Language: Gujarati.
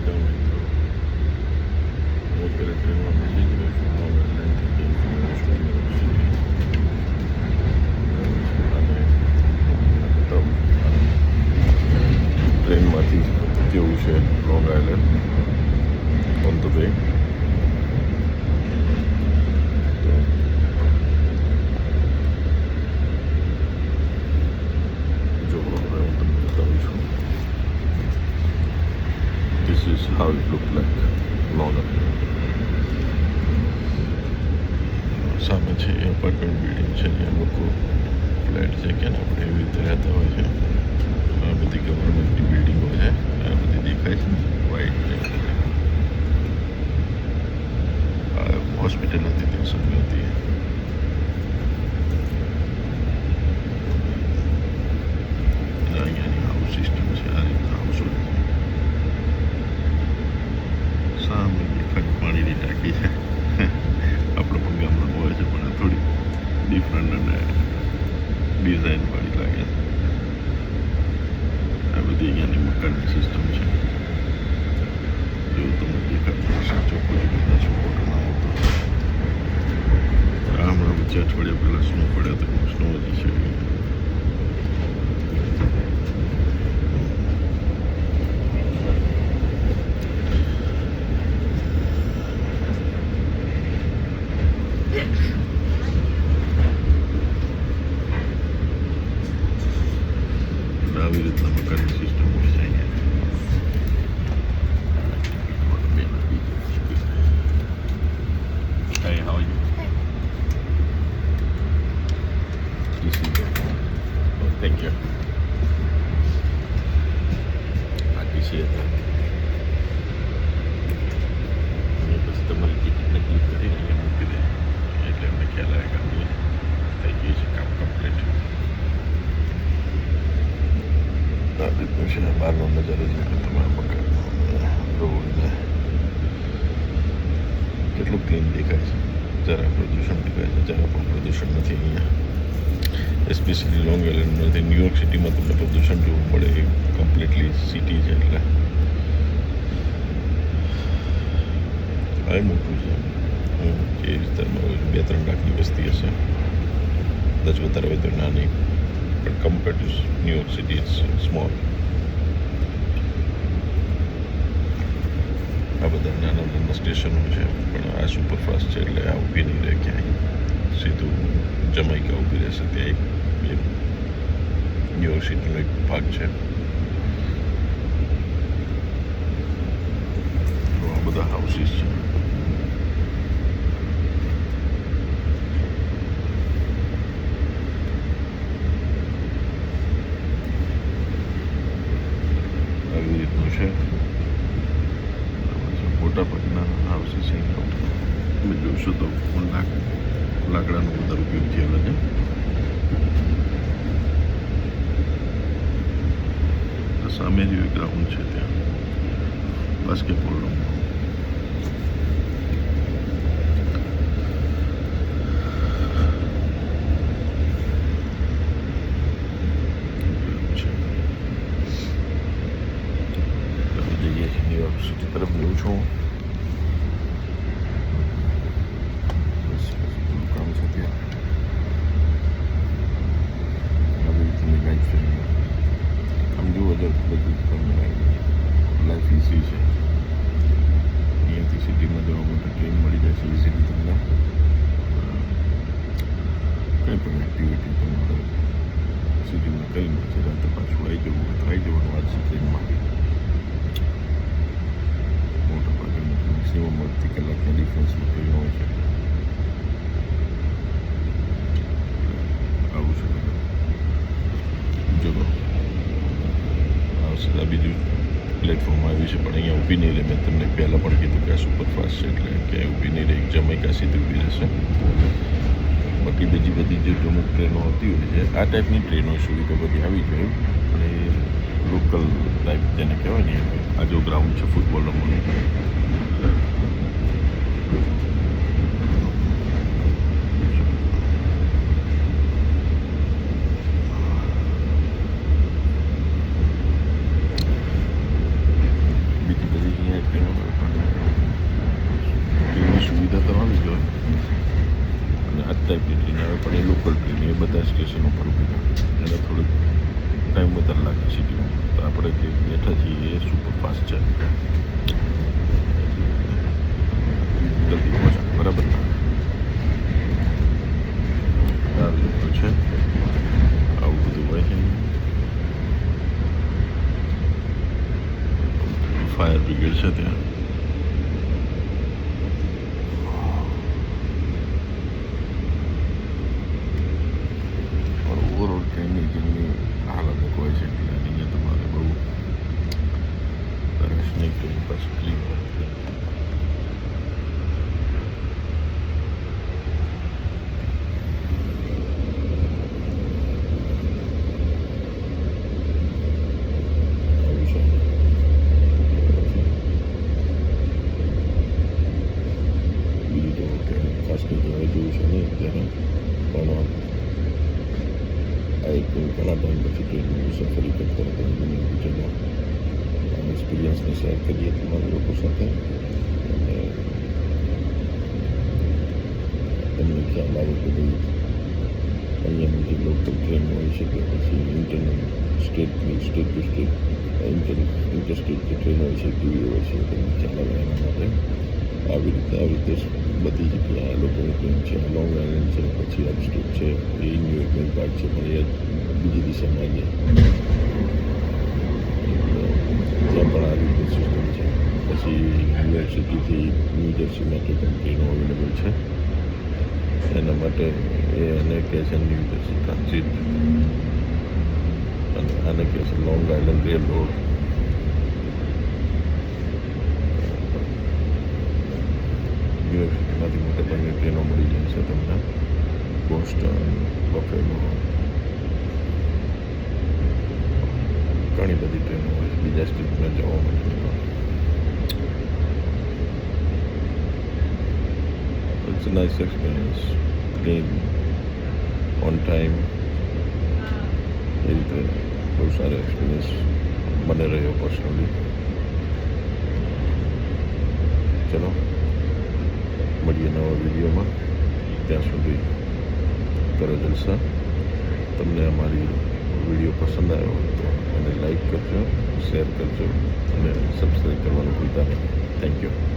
નમસ્કાર મિત્રો, હું અત્યારે ટ્રેનમાં બેસી ગયો છું. લોંગ આઇલેન્ડથી અને ટ્રેનમાંથી કેવું છે long island on the way. જો હવે હું તમને બતાવું છું. This is how it looked like long ago. સામે છે એ અપાર્ટમેન્ટ બિલ્ડિંગ છે, જ્યાં લોકો ફ્લેટ છે કે આપણે એવી રીતે રહેતા હોય છે. આ બધી ગવર્મેન્ટની બિલ્ડિંગો છે, આ બધી દેખાય છે વ્હાઈટ. આ હોસ્પિટલ હતી ત્યાં સમય હતી. અહીંયાની હાઉસ સિસ્ટમ છે, આ રીતના હાઉસો છે. સામે દેખાય પાણીની ટાંકી છે. આપણે પણ ગામમાં હોય છે, પણ આ થોડી ડિફરન્ટ અને ડિઝાઇન વાળી લાગે છે. આ બધી અહીંયાની મકાનની સિસ્ટમ છે. જો તમને દેખાતું હશે ચોખ્ખું બધા છો ફોટો ના આવતો. હમણાં વચ્ચે અઠવાડિયા પહેલાં સ્નો પડ્યો તો સ્નો હજી છે. આવી રીતના મકાનની સિસ્ટમ હોય છે અહીંયા. Hey, how are you? This is your home. Oh, thank you. Appreciate that. બસ તમારી ટિકિટને ક્લિક કરીને અહીંયા મૂકી દે એટલે અમને ખ્યાલ આવે કે આપણી થઈ ગઈ છે કામ કમ્પ્લીટ. આ રીતનું છે બહારનો નજારો જોઈએ તમારા મકાનનો રોડને કેટલું ક્લીન દેખાય છે. જરા પ્રદૂષણ દેખાય છે, જરા પણ પ્રદૂષણ નથી અહીંયા. એસ્પેશિયલી લોંગ આઇલેન્ડમાંથી ન્યુયોર્ક સિટીમાં તમને પ્રદૂષણ જોવું મળે. એ કમ્પ્લીટલી સિટી છે એટલે આ મોટું છે. એ વિસ્તારમાં 2-3 લાખની વસ્તી હશે, કદાચ વધારે હોય તો નાની, પણ compare to New York city it's small. આ બધા નાના નાના સ્ટેશનો છે, પણ આ સુપરફાસ્ટ છે એટલે આ ઊભી નહીં રહે ક્યાંય. સીધું જમાઈકા ઊભી રહેશે. ત્યાં એક ન્યુયોર્ક સિટીનો એક ભાગ છે. આ બધા હાઉસીસ છે. આવી રીતનું છે. મોટા ભાગના હાઉસીસ તમે જોશો તો લાકડાનો વધારે ઉપયોગ થયેલો છે. સામે જ ગ્રાઉન્ડ છે, ત્યાં બાસ્કેટબોલ રમવાનું. જઈએ છીએ ન્યુયોર્ક સિટી તરફ જઉં છું. કામ છે ત્યાં આવી રીતની લાઈફ છે. આમ જુઓ તો બધું તમને લાઈફ ઇઝી છે. અહીંયાથી સિટીમાં જવા માટે ટ્રેન મળી જાય છે ઇઝીલી તમને. કંઈ પણ એક્ટિવિટી તમારે સિટીમાં કરીને છે રાતે પાછું આવી જવું હોય તો આવી જવાનું આજ ટ્રેનમાં. મોટા ભાગે મેક્સિમમ 2 કલાકના ડિફરન્સમાં ટ્રેન હોય છે. આવું છે ચલો આવશે. આ બીજું પ્લેટફોર્મ આવ્યું છે, પણ અહીંયા ઊભી નહીં રહે. મેં તમને પહેલાં પણ કીધું કે આ સુપરફાસ્ટ છે એટલે ક્યાંય ઊભી નહીં રહે. જમાઈકા સીધી ઊભી રહેશે. બાકી બીજી બધી જે અમુક ટ્રેનો આવતી હોય છે, આ ટાઈપની ટ્રેનો સુવિધા બધી આવી જોઈએ. અને લોકલ ટાઈપ જેને કહેવાય ને, આ જો ગ્રાઉન્ડ છે ફૂટબોલ રમવાનું, બધી અહીંયા ટ્રેનની સુવિધા તો આવી જ હોય અને આ ટાઈપની ટ્રેન આવે પણ એ લોકલ ટ્રેન એ બધા સ્ટેશન ઉપર ઊભી રહે એને થોડુંક ટાઈમ વધારે લાગે સિટીમાં તો આપણે જે બેઠા છીએ એ સુપરફાસ્ટ છે જલ્દી પહોંચે બરાબર આવી તો છે આવું બધું હોય છે ફાયર બ્રિગેડ છે ત્યાં ઓવરઓલ ટ્રેનની જેમની હાલત હોય છે એટલે અહીંયા તમારે બહુ રશ નહીં ટ્રેન પાછી ક્લીન ખાસ કરીને હવે જોયું છે નહીં અત્યારે પણ આ એક ઘણા ટાઈમ પછી ટ્રેનની મુસાફરી કરતા હતા બીજાનો એક્સપિરિયન્સને શેર કરીએ તમારા લોકો સાથે અને તમને ખ્યાલ આવે કે ભાઈ અહીંયાની જે લોકલ ટ્રેન હોય છે કે પછી ઇન્ટરનલ સ્ટેટની સ્ટેટ ટુ સ્ટેટ ઇન્ટરસ્ટેટ જે ટ્રેન હોય છે કેવી હોય છે તમને ખ્યાલ આવે એના માટે આવી રીતે બધી જગ્યાએ આ લોકોની ટ્રેન છે લોંગ આઇલેન્ડ છે પછી અપસ્ટેટ છે એ ન્યૂ એક મેન પાર્ટ છે પણ એ બીજી દિશામાં અહીંયા ત્યાં પણ આ રીતે સિસ્ટમ છે પછી ન્યુયોર્ક સિટીથી ન્યૂ જર્સી માટે પણ ટ્રેનો અવેલેબલ છે એના માટે એ એને કહે છે ન્યૂ જર્સી ટ્રાન્ઝિટ અને આને કહે છે લોંગ આઇલેન્ડ રેલ રોડ યુનિવર્સિટીમાંથી મોટે ભાગની ટ્રેનો મળી જાય છે તમને બોસ્ટન બફેલો ઘણી બધી ટ્રેનો હોય છે બીજા સ્ટેટમાં જવા માટે it's a nice experience train on time એ રીતે બહુ સારો એક્સપિરિયન્સ મને રહ્યો પર્સનલી ચલો મળીએ નવા વિડીયોમાં ત્યાં સુધી કરો જલસા તમને અમારી વિડીયો પસંદ આવ્યો હોય તો એને લાઈક કરજો શેર કરજો અને સબસ્ક્રાઈબ કરવાનું ભૂલતા નહીં થેન્ક યુ